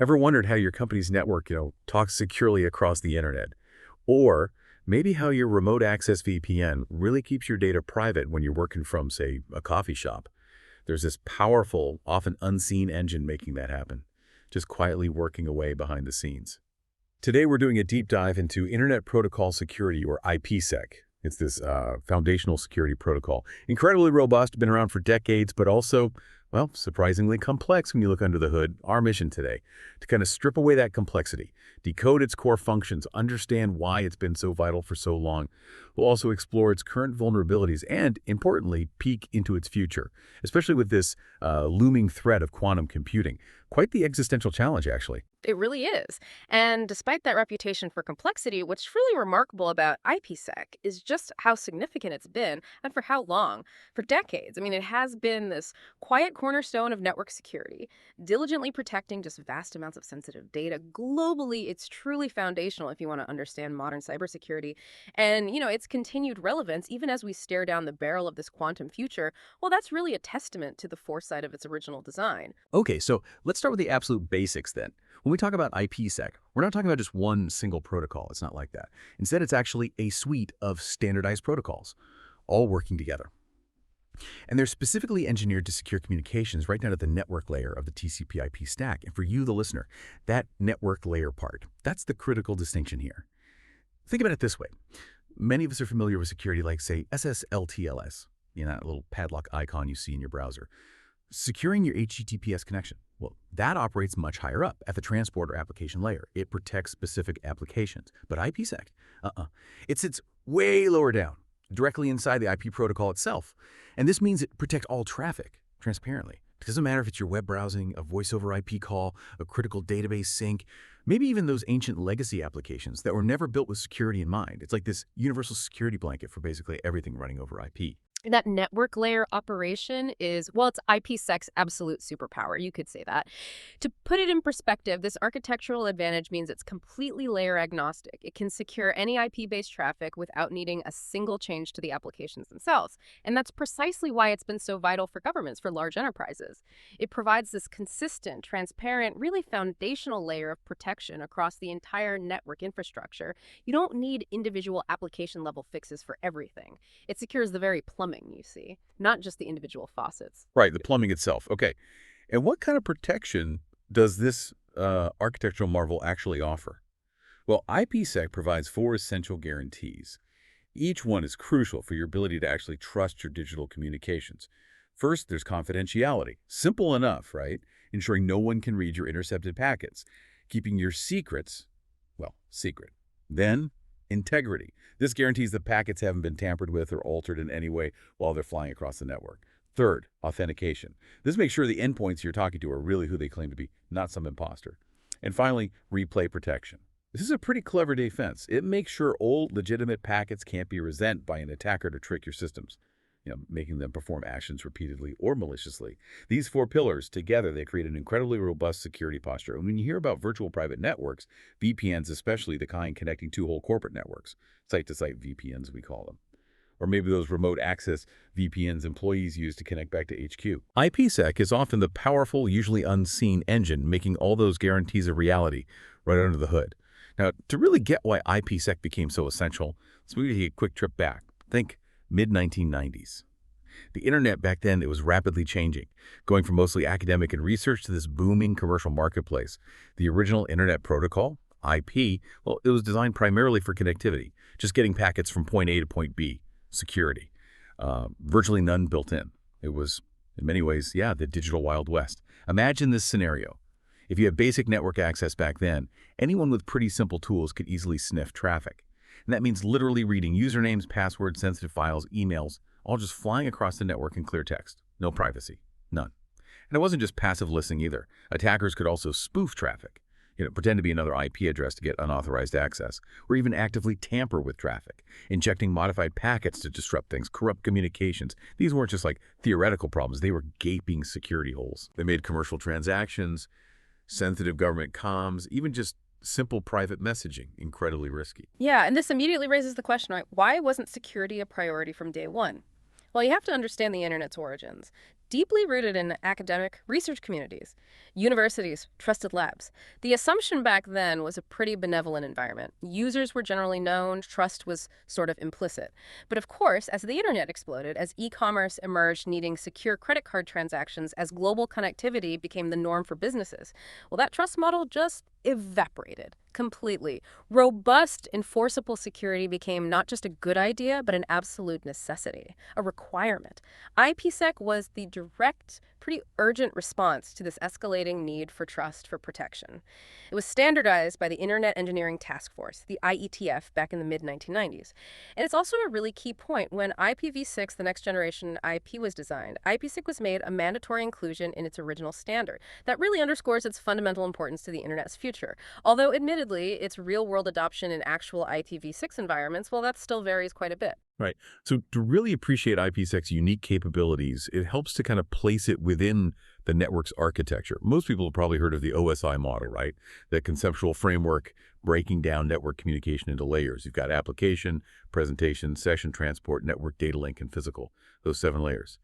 Ever wondered how your company's network, talks securely across the internet? Or maybe how your remote access VPN really keeps your data private when you're working from, say, a coffee shop? There's this powerful, often unseen engine making that happen, just quietly working away behind the scenes. Today, we're doing a deep dive into Internet Protocol Security, or IPsec. It's this foundational security protocol. Incredibly robust, been around for decades, but also, well, surprisingly complex when you look under the hood. Our mission today, to kind of strip away that complexity, decode its core functions, understand why it's been so vital for so long. We'll also explore its current vulnerabilities and, importantly, peek into its future, especially with this looming threat of quantum computing. Quite the existential challenge, actually. It really is. And despite that reputation for complexity, what's really remarkable about IPsec is just how significant it's been and for how long. For decades. I mean, it has been this quiet cornerstone of network security, diligently protecting just vast amounts of sensitive data. Globally, it's truly foundational if you want to understand modern cybersecurity. And, its continued relevance, even as we stare down the barrel of this quantum future, well, that's really a testament to the foresight of its original design. Okay, so let's start with the absolute basics then. When we talk about IPsec, we're not talking about just one single protocol. It's not like that. Instead, it's actually a suite of standardized protocols, all working together. And they're specifically engineered to secure communications right down at the network layer of the TCP/IP stack. And for you, the listener, that network layer part, that's the critical distinction here. Think about it this way. Many of us are familiar with security like, say, SSL/TLS, that little padlock icon you see in your browser. Securing your HTTPS connection, well, that operates much higher up at the transport or application layer. It protects specific applications. But IPsec, it sits way lower down, directly inside the IP protocol itself. And this means it protects all traffic transparently. It doesn't matter if it's your web browsing, a voice over IP call, a critical database sync, maybe even those ancient legacy applications that were never built with security in mind. It's like this universal security blanket for basically everything running over IP. That network layer operation is, well, it's IPsec's absolute superpower. You could say that. To put it in perspective, this architectural advantage means it's completely layer agnostic. It can secure any IP-based traffic without needing a single change to the applications themselves. And that's precisely why it's been so vital for governments, for large enterprises. It provides this consistent, transparent, really foundational layer of protection across the entire network infrastructure. You don't need individual application level fixes for everything. It secures the very plumbing, you see, not just the individual faucets. Right, the plumbing itself. Okay. And what kind of protection does this architectural marvel actually offer? Well, IPsec provides 4 essential guarantees. Each one is crucial for your ability to actually trust your digital communications. First, there's confidentiality. Simple enough, right? Ensuring no one can read your intercepted packets. Keeping your secrets, well, secret. Then, integrity. This guarantees the packets haven't been tampered with or altered in any way while they're flying across the network. Third, authentication. This makes sure the endpoints you're talking to are really who they claim to be, not some imposter. And finally, replay protection. This is a pretty clever defense. It makes sure old, legitimate packets can't be resent by an attacker to trick your systems, making them perform actions repeatedly or maliciously. These 4 pillars, together, they create an incredibly robust security posture. And when you hear about virtual private networks, VPNs, especially the kind connecting 2 whole corporate networks, site-to-site VPNs, we call them, or maybe those remote access VPNs employees use to connect back to HQ. IPsec is often the powerful, usually unseen engine making all those guarantees a reality right under the hood. Now, to really get why IPsec became so essential, let's move a quick trip back. Think mid-1990s. The internet back then, it was rapidly changing, going from mostly academic and research to this booming commercial marketplace. The original internet protocol, IP, well, it was designed primarily for connectivity, just getting packets from point A to point B, security. Virtually none built in. It was, in many ways, the digital Wild West. Imagine this scenario. If you had basic network access back then, anyone with pretty simple tools could easily sniff traffic. And that means literally reading usernames, passwords, sensitive files, emails, all just flying across the network in clear text. No privacy. None. And it wasn't just passive listening either. Attackers could also spoof traffic, pretend to be another IP address to get unauthorized access, or even actively tamper with traffic, injecting modified packets to disrupt things, corrupt communications. These weren't just like theoretical problems. They were gaping security holes. They made commercial transactions, sensitive government comms, even just simple private messaging incredibly risky. Yeah, and this immediately raises the question, right? Why wasn't security a priority from day one? Well, you have to understand the internet's origins. deeply rooted in academic research communities, universities, trusted labs. The assumption back then was a pretty benevolent environment. Users were generally known, trust was sort of implicit. But of course, as the internet exploded, as e-commerce emerged needing secure credit card transactions, as global connectivity became the norm for businesses, well, that trust model just evaporated completely. Robust, enforceable security became not just a good idea, but an absolute necessity, a requirement. IPsec was the direct, pretty urgent response to this escalating need for trust for protection. It was standardized by the Internet Engineering Task Force, the IETF, back in the mid-1990s. And it's also a really key point. When IPv6, the next generation IP, was designed, IPsec was made a mandatory inclusion in its original standard. That really underscores its fundamental importance to the Internet's future. Although, admittedly, its real-world adoption in actual IPv6 environments, well, that still varies quite a bit. Right. So to really appreciate IPsec's unique capabilities, it helps to kind of place it within the network's architecture. Most people have probably heard of the OSI model, right? The conceptual framework breaking down network communication into layers. You've got application, presentation, session transport, network data link, and physical, those 7 layers.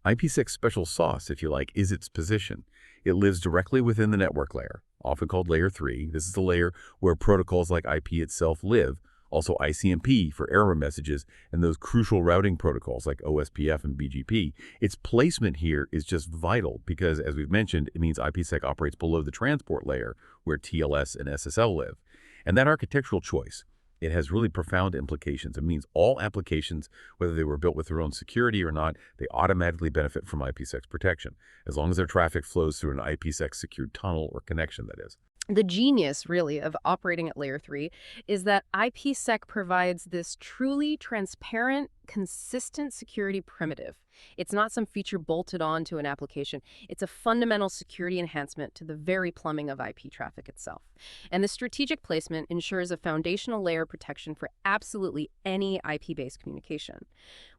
IPsec's special sauce, if you like, is its position. It lives directly within the network layer, often called Layer 3. This is the layer where protocols like IP itself live, also ICMP for error messages, and those crucial routing protocols like OSPF and BGP. Its placement here is just vital because, as we've mentioned, it means IPsec operates below the transport layer where TLS and SSL live. And that architectural choice, it has really profound implications. It means all applications, whether they were built with their own security or not, they automatically benefit from IPsec's protection, as long as their traffic flows through an IPsec secured tunnel or connection, that is. The genius, really, of operating at Layer 3 is that IPsec provides this truly transparent, consistent security primitive. It's not some feature bolted onto an application. It's a fundamental security enhancement to the very plumbing of IP traffic itself. And the strategic placement ensures a foundational layer protection for absolutely any IP-based communication,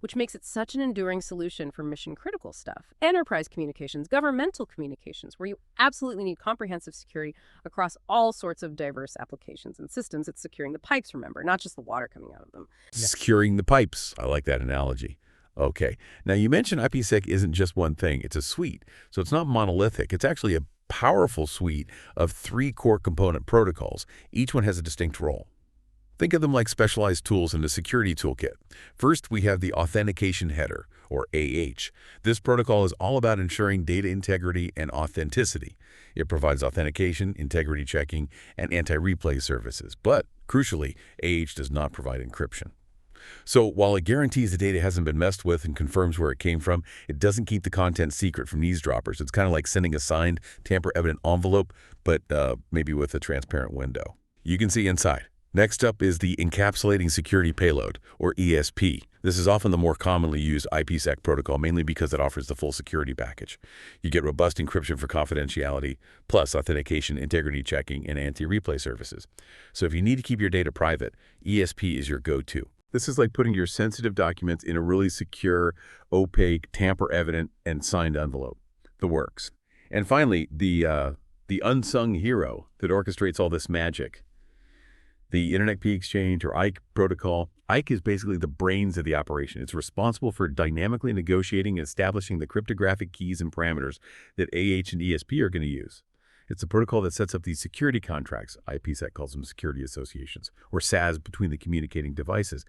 which makes it such an enduring solution for mission-critical stuff, enterprise communications, governmental communications, where you absolutely need comprehensive security across all sorts of diverse applications and systems. It's securing the pipes, remember, not just the water coming out of them. Securing the pipes. I like that analogy. Okay. Now, you mentioned IPsec isn't just one thing. It's a suite. So it's not monolithic. It's actually a powerful suite of 3 core component protocols. Each one has a distinct role. Think of them like specialized tools in a security toolkit. First, we have the Authentication Header, or AH. This protocol is all about ensuring data integrity and authenticity. It provides authentication, integrity checking, and anti-replay services. But, crucially, AH does not provide encryption. So while it guarantees the data hasn't been messed with and confirms where it came from, it doesn't keep the content secret from eavesdroppers. It's kind of like sending a signed, tamper-evident envelope, but maybe with a transparent window. You can see inside. Next up is the Encapsulating Security Payload, or ESP. This is often the more commonly used IPsec protocol, mainly because it offers the full security package. You get robust encryption for confidentiality, plus authentication, integrity checking, and anti-replay services. So if you need to keep your data private, ESP is your go-to. This is like putting your sensitive documents in a really secure, opaque, tamper-evident, and signed envelope. The works. And finally, the unsung hero that orchestrates all this magic. The Internet Key Exchange, or IKE protocol. IKE is basically the brains of the operation. It's responsible for dynamically negotiating and establishing the cryptographic keys and parameters that AH and ESP are going to use. It's a protocol that sets up these security contracts. IPsec calls them security associations, or SAS, between the communicating devices.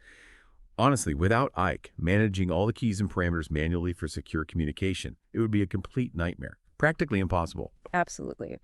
Honestly, without IKE managing all the keys and parameters manually for secure communication, it would be a complete nightmare, practically impossible. Absolutely.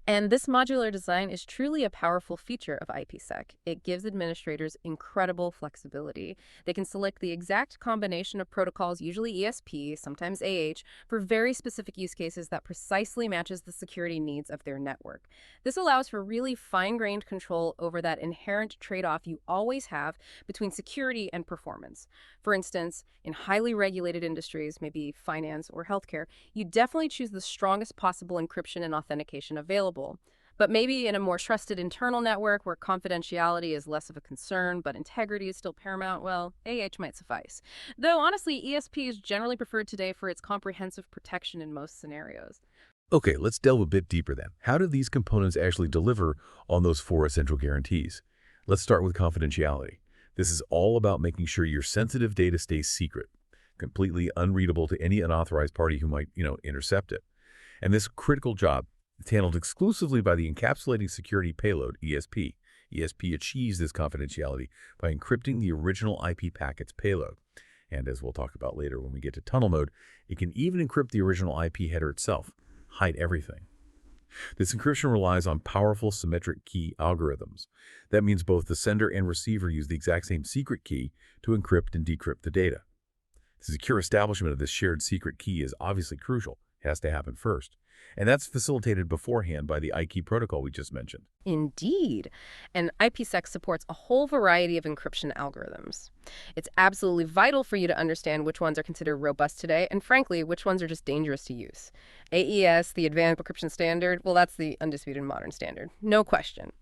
And this modular design is truly a powerful feature of IPsec. It gives administrators incredible flexibility. They can select the exact combination of protocols, usually ESP, sometimes AH, for very specific use cases that precisely matches the security needs of their network. This allows for really fine-grained control over that inherent trade-off you always have between security and performance. For instance, in highly regulated industries, maybe finance or healthcare, you definitely choose the strongest possible encryption and authentication available. But maybe in a more trusted internal network where confidentiality is less of a concern, but integrity is still paramount, well, AH might suffice. Though honestly, ESP is generally preferred today for its comprehensive protection in most scenarios. Okay, let's delve a bit deeper then. How do these components actually deliver on those 4 essential guarantees? Let's start with confidentiality. This is all about making sure your sensitive data stays secret. completely unreadable to any unauthorized party who might, intercept it. And this critical job is handled exclusively by the Encapsulating Security Payload, ESP. ESP achieves this confidentiality by encrypting the original IP packet's payload. And as we'll talk about later when we get to tunnel mode, it can even encrypt the original IP header itself, hide everything. This encryption relies on powerful symmetric key algorithms. That means both the sender and receiver use the exact same secret key to encrypt and decrypt the data. The secure establishment of this shared secret key is obviously crucial. It has to happen first. And that's facilitated beforehand by the IKey protocol we just mentioned. Indeed. And IPsec supports a whole variety of encryption algorithms. It's absolutely vital for you to understand which ones are considered robust today, and frankly, which ones are just dangerous to use. AES, the Advanced Encryption Standard, well, that's the undisputed modern standard. No question.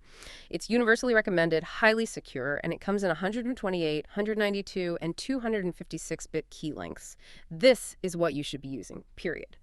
It's universally recommended, highly secure, and it comes in 128, 192, and 256-bit key lengths. This is what you should be using, period.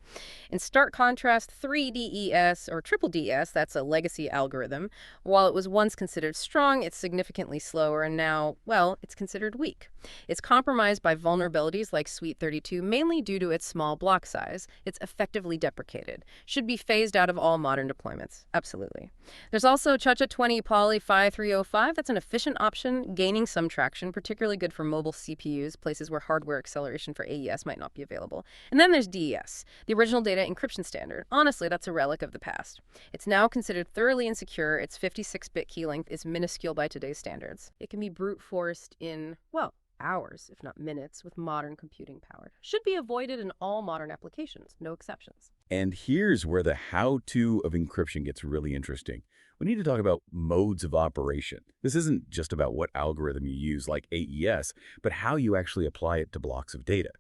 In stark contrast, 3DES, or triple DS, that's a legacy algorithm. While it was once considered strong, it's significantly slower, and now, well, it's considered weak. It's compromised by vulnerabilities like Suite 32, mainly due to its small block size. It's effectively deprecated. Should be phased out of all modern deployments. Absolutely. There's also Chacha 20 Poly 5305. That's an efficient option, gaining some traction, particularly good for mobile CPUs, places where hardware acceleration for AES might not be available. And then there's DES, the original data encryption standard. Honestly, that's a relic of the past. It's now considered thoroughly insecure. Its 56-bit key length is minuscule by today's standards. It can be brute forced in, well, hours, if not minutes, with modern computing power. Should be avoided in all modern applications, no exceptions. And here's where the how-to of encryption gets really interesting. We need to talk about modes of operation. This isn't just about what algorithm you use like AES, but how you actually apply it to blocks of data.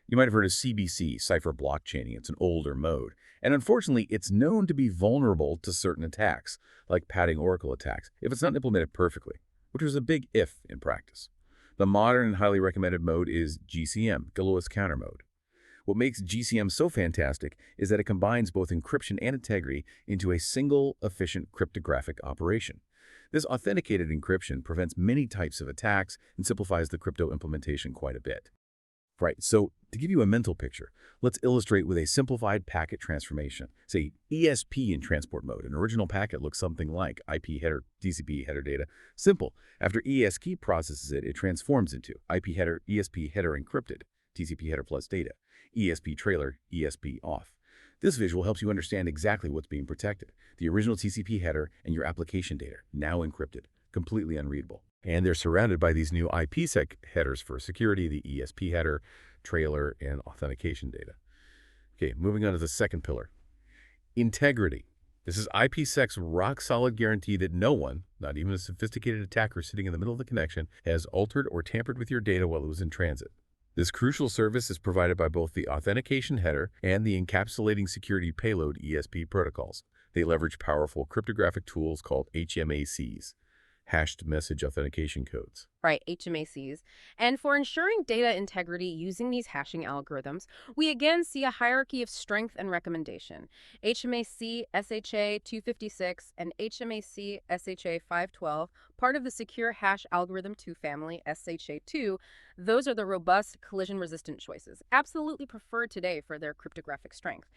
You might have heard of CBC, cipher blockchaining. It's an older mode. And unfortunately, it's known to be vulnerable to certain attacks, like padding oracle attacks, if it's not implemented perfectly, which was a big if in practice. The modern and highly recommended mode is GCM, Galois Counter Mode. What makes GCM so fantastic is that it combines both encryption and integrity into a single, efficient cryptographic operation. This authenticated encryption prevents many types of attacks and simplifies the crypto implementation quite a bit. Right, so to give you a mental picture, let's illustrate with a simplified packet transformation. Say ESP in transport mode. An original packet looks something like IP header, TCP header data. Simple. After ESP processes it, it transforms into IP header, ESP header encrypted, TCP header plus data, ESP trailer, ESP off. This visual helps you understand exactly what's being protected. The original TCP header and your application data, now encrypted, completely unreadable. And they're surrounded by these new IPsec headers for security, the ESP header, trailer, and authentication data. Okay, moving on to the second pillar. Integrity. This is IPsec's rock-solid guarantee that no one, not even a sophisticated attacker sitting in the middle of the connection, has altered or tampered with your data while it was in transit. This crucial service is provided by both the Authentication Header and the Encapsulating Security Payload ESP protocols. They leverage powerful cryptographic tools called HMACs. Hashed message authentication codes. Right, HMACs. And for ensuring data integrity using these hashing algorithms, we again see a hierarchy of strength and recommendation. HMAC SHA 256 and HMAC SHA 512, part of the Secure Hash Algorithm 2 family, SHA 2, those are the robust, collision-resistant choices, absolutely preferred today for their cryptographic strength.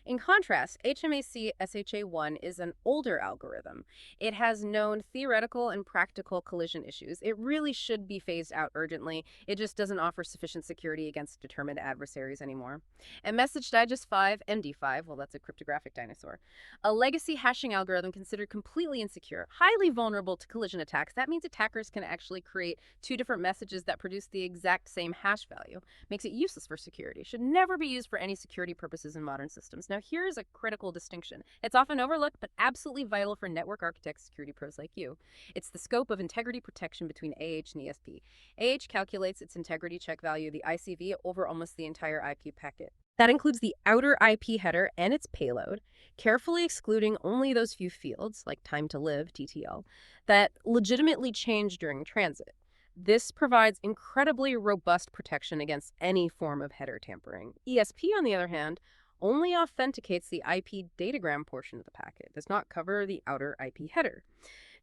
In contrast, HMAC SHA-1 is an older algorithm. It has known theoretical and practical collision issues. It really should be phased out urgently. It just doesn't offer sufficient security against determined adversaries anymore. And Message Digest 5, MD5, well, that's a cryptographic dinosaur, a legacy hashing algorithm considered completely insecure, highly vulnerable to collision attacks. That means attackers can actually create two different messages that produce the exact same hash value. Makes it useless for security. Should never be used for any security purposes in modern systems. Now, here's a critical distinction. It's often overlooked, but absolutely vital for network architects, security pros like you. It's the scope of integrity protection between AH and ESP. AH calculates its integrity check value, the ICV, over almost the entire IP packet. That includes the outer IP header and its payload, carefully excluding only those few fields, like time to live, TTL, that legitimately change during transit. This provides incredibly robust protection against any form of header tampering. ESP, on the other hand, only authenticates the IP datagram portion of the packet, does not cover the outer IP header.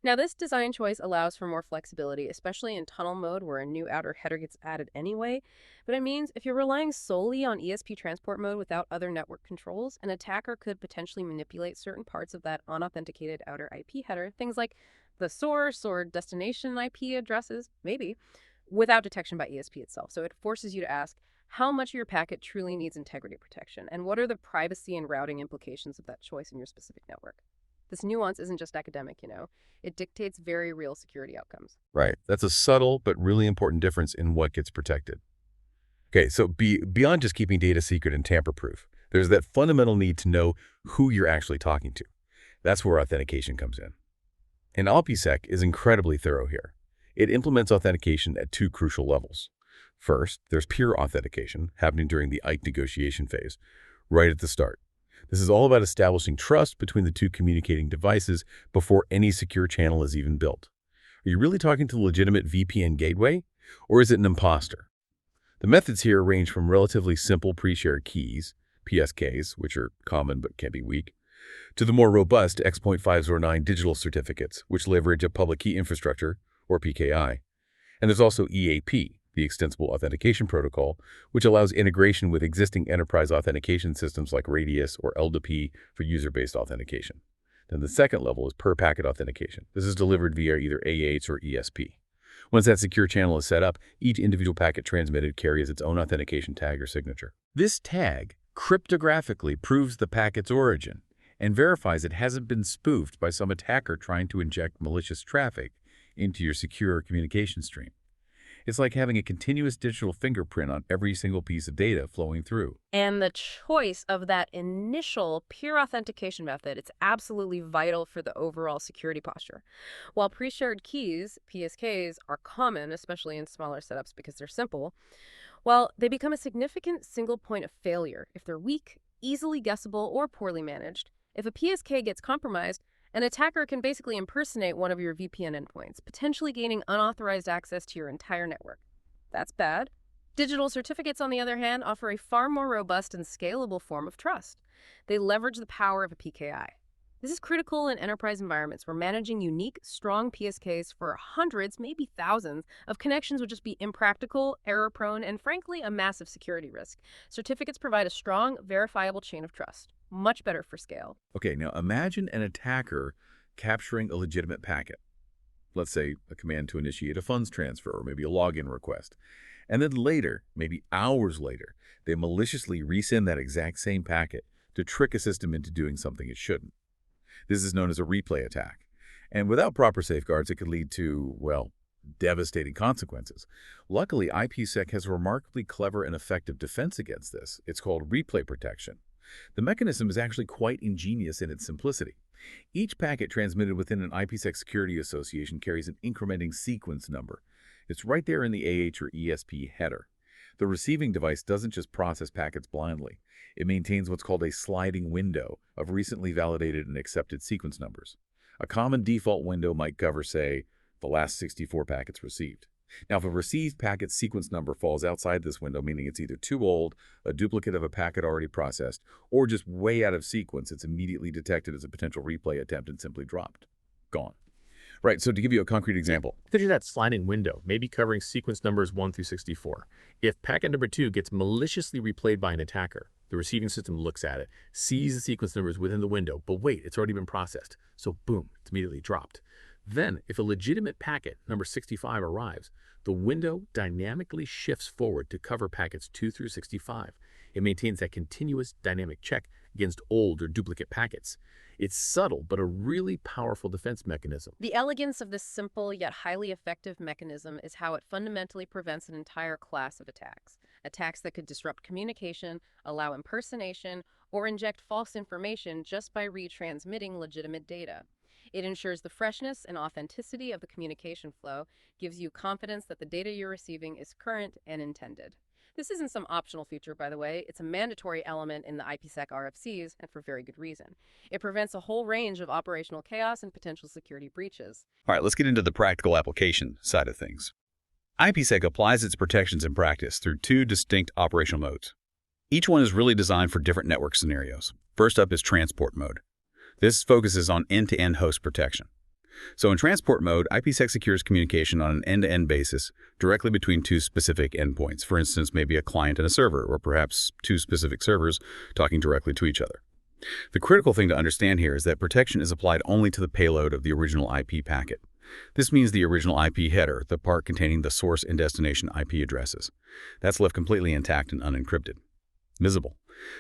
Now, this design choice allows for more flexibility, especially in tunnel mode where a new outer header gets added anyway. But it means if you're relying solely on ESP transport mode without other network controls, an attacker could potentially manipulate certain parts of that unauthenticated outer IP header, things like the source or destination IP addresses, maybe, without detection by ESP itself. So it forces you to ask how much of your packet truly needs integrity protection, and what are the privacy and routing implications of that choice in your specific network. This nuance isn't just academic. It dictates very real security outcomes. Right. That's a subtle but really important difference in what gets protected. Okay, so beyond just keeping data secret and tamper-proof, there's that fundamental need to know who you're actually talking to. That's where authentication comes in. And IPsec is incredibly thorough here. It implements authentication at two crucial levels. First, there's peer authentication happening during the IPsec negotiation phase, right at the start. This is all about establishing trust between the two communicating devices before any secure channel is even built. Are you really talking to a legitimate VPN gateway, or is it an imposter? The methods here range from relatively simple pre-shared keys, PSKs, which are common but can be weak, to the more robust X.509 digital certificates, which leverage a public key infrastructure, or PKI. And there's also EAP, the Extensible Authentication Protocol, which allows integration with existing enterprise authentication systems like Radius or LDP for user-based authentication. Then the second level is per-packet authentication. This is delivered via either AH or ESP. Once that secure channel is set up, each individual packet transmitted carries its own authentication tag or signature. This tag cryptographically proves the packet's origin and verifies it hasn't been spoofed by some attacker trying to inject malicious traffic into your secure communication stream. It's like having a continuous digital fingerprint on every single piece of data flowing through. And the choice of that initial peer authentication method, it's absolutely vital for the overall security posture. While pre-shared keys, PSKs, are common, especially in smaller setups because they're simple, well, they become a significant single point of failure if they're weak, easily guessable, or poorly managed. If a PSK gets compromised, an attacker can basically impersonate one of your VPN endpoints, potentially gaining unauthorized access to your entire network. That's bad. Digital certificates, on the other hand, offer a far more robust and scalable form of trust. They leverage the power of a PKI. This is critical in enterprise environments where managing unique, strong PSKs for hundreds, maybe thousands, of connections would just be impractical, error-prone, and frankly, a massive security risk. Certificates provide a strong, verifiable chain of trust. Much better for scale. Okay, now imagine an attacker capturing a legitimate packet. Let's say a command to initiate a funds transfer or maybe a login request. And then later, maybe hours later, they maliciously resend that exact same packet to trick a system into doing something it shouldn't. This is known as a replay attack. And without proper safeguards, it could lead to, well, devastating consequences. Luckily, IPsec has a remarkably clever and effective defense against this. It's called replay protection. The mechanism is actually quite ingenious in its simplicity. Each packet transmitted within an IPsec security association carries an incrementing sequence number. It's right there in the AH or ESP header. The receiving device doesn't just process packets blindly. It maintains what's called a sliding window of recently validated and accepted sequence numbers. A common default window might cover, say, the last 64 packets received. Now, if a received packet sequence number falls outside this window, meaning it's either too old, a duplicate of a packet already processed, or just way out of sequence, it's immediately detected as a potential replay attempt and simply dropped. Gone. Right, so to give you a concrete example. Consider that sliding window, maybe covering sequence numbers 1 through 64. If packet number 2 gets maliciously replayed by an attacker, the receiving system looks at it, sees the sequence numbers within the window, but wait, it's already been processed. So boom, it's immediately dropped. Then, if a legitimate packet, number 65, arrives, the window dynamically shifts forward to cover packets 2 through 65. It maintains that continuous dynamic check against old or duplicate packets. It's subtle, but a really powerful defense mechanism. The elegance of this simple yet highly effective mechanism is how it fundamentally prevents an entire class of attacks. Attacks that could disrupt communication, allow impersonation, or inject false information just by retransmitting legitimate data. It ensures the freshness and authenticity of the communication flow, gives you confidence that the data you're receiving is current and intended. This isn't some optional feature, by the way. It's a mandatory element in the IPsec RFCs, and for very good reason. It prevents a whole range of operational chaos and potential security breaches. All right, let's get into the practical application side of things. IPsec applies its protections in practice through two distinct operational modes. Each one is really designed for different network scenarios. First up is transport mode. This focuses on end-to-end host protection. So in transport mode, IPsec secures communication on an end-to-end basis directly between two specific endpoints. For instance, maybe a client and a server, or perhaps two specific servers talking directly to each other. The critical thing to understand here is that protection is applied only to the payload of the original IP packet. This means the original IP header, the part containing the source and destination IP addresses. That's left completely intact and unencrypted. Visible.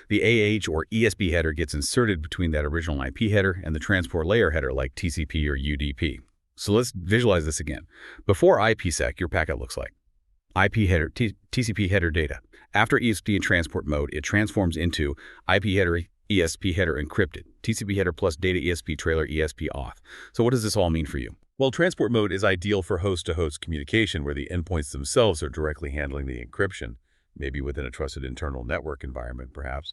The AH or ESP header gets inserted between that original IP header and the transport layer header like TCP or UDP. So let's visualize this again. Before IPsec, your packet looks like IP header, TCP header data. After ESP in transport mode, it transforms into IP header, ESP header encrypted, TCP header plus data ESP trailer ESP auth. So what does this all mean for you? Well, transport mode is ideal for host-to-host communication where the endpoints themselves are directly handling the encryption, maybe within a trusted internal network environment perhaps.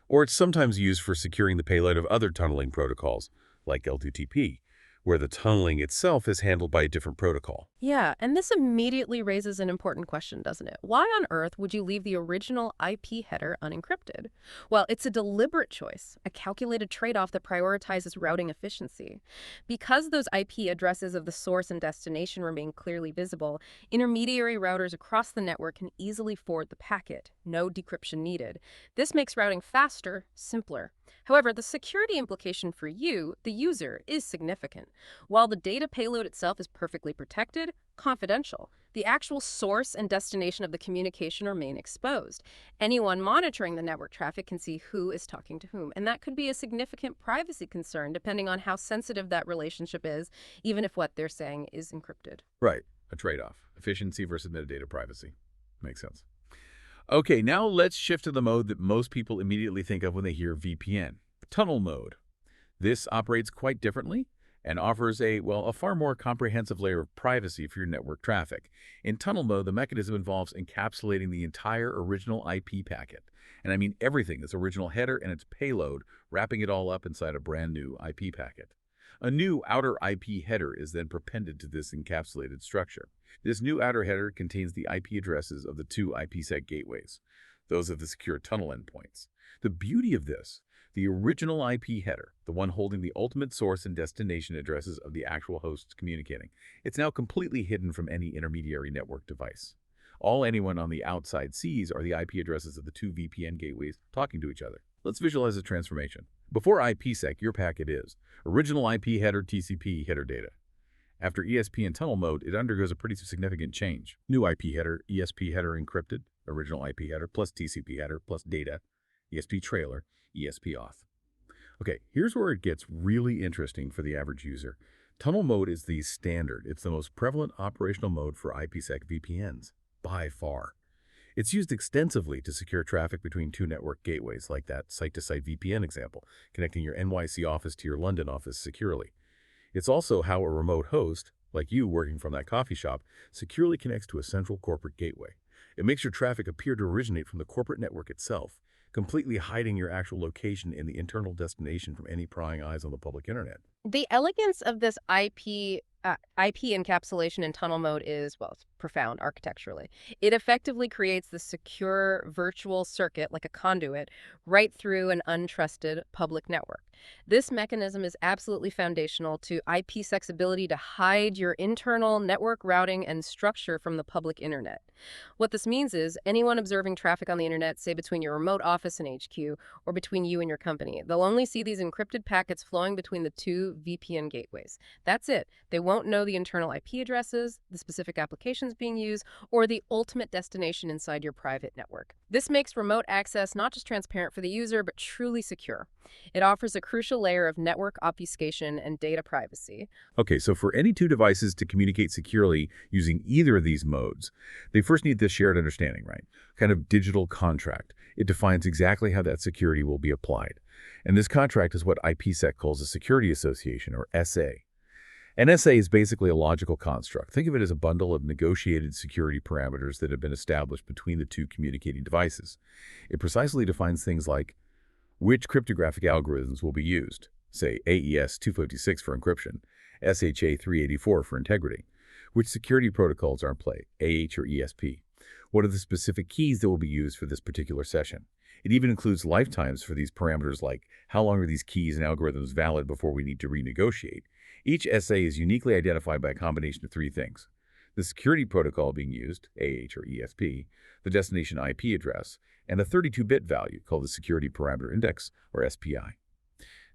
Or it's sometimes used for securing the payload of other tunneling protocols, like L2TP, where the tunneling itself is handled by a different protocol. Yeah, and this immediately raises an important question, doesn't it? Why on earth would you leave the original IP header unencrypted? Well, it's a deliberate choice, a calculated trade-off that prioritizes routing efficiency. Because those IP addresses of the source and destination remain clearly visible, intermediary routers across the network can easily forward the packet, no decryption needed. This makes routing faster, simpler. However, the security implication for you, the user, is significant. While the data payload itself is perfectly protected, confidential, the actual source and destination of the communication remain exposed. Anyone monitoring the network traffic can see who is talking to whom, and that could be a significant privacy concern depending on how sensitive that relationship is, even if what they're saying is encrypted. Right, a trade-off. Efficiency versus metadata privacy. Makes sense. Okay, now let's shift to the mode that most people immediately think of when they hear VPN, tunnel mode. This operates quite differently and offers a far more comprehensive layer of privacy for your network traffic. In tunnel mode, the mechanism involves encapsulating the entire original IP packet. And I mean everything, its original header and its payload, wrapping it all up inside a brand new IP packet. A new outer IP header is then appended to this encapsulated structure. This new outer header contains the IP addresses of the two IPsec gateways, those of the secure tunnel endpoints. The beauty of this, the original IP header, the one holding the ultimate source and destination addresses of the actual hosts communicating, it's now completely hidden from any intermediary network device. All anyone on the outside sees are the IP addresses of the two VPN gateways talking to each other. Let's visualize the transformation. Before IPsec, your packet is original IP header TCP header data. After ESP and tunnel mode, it undergoes a pretty significant change. New IP header, ESP header encrypted, original IP header plus TCP header plus data, ESP trailer, ESP auth. Okay, here's where it gets really interesting for the average user. Tunnel mode is the standard. It's the most prevalent operational mode for IPsec VPNs, by far. It's used extensively to secure traffic between two network gateways, like that site-to-site VPN example, connecting your NYC office to your London office securely. It's also how a remote host, like you working from that coffee shop, securely connects to a central corporate gateway. It makes your traffic appear to originate from the corporate network itself, completely hiding your actual location in the internal destination from any prying eyes on the public internet. The elegance of this IP encapsulation in tunnel mode is, well, it's profound architecturally. It effectively creates the secure virtual circuit, like a conduit, right through an untrusted public network. This mechanism is absolutely foundational to IPsec's ability to hide your internal network routing and structure from the public internet. What this means is anyone observing traffic on the internet, say between your remote office and HQ, or between you and your company, they'll only see these encrypted packets flowing between the two VPN gateways. That's it. They won't know the internal IP addresses, the specific applications being used, or the ultimate destination inside your private network. This makes remote access not just transparent for the user, but truly secure. It offers a crucial layer of network obfuscation and data privacy. Okay, so for any two devices to communicate securely using either of these modes, they first need this shared understanding, right? Kind of digital contract. It defines exactly how that security will be applied. And this contract is what IPsec calls a security association, or SA. An SA is basically a logical construct. Think of it as a bundle of negotiated security parameters that have been established between the two communicating devices. It precisely defines things like which cryptographic algorithms will be used, say AES 256 for encryption, SHA 384 for integrity, which security protocols are in play, AH or ESP, what are the specific keys that will be used for this particular session. It even includes lifetimes for these parameters, like how long are these keys and algorithms valid before we need to renegotiate. Each SA is uniquely identified by a combination of three things: the security protocol being used, AH or ESP, the destination IP address, and a 32-bit value called the Security Parameter Index, or SPI.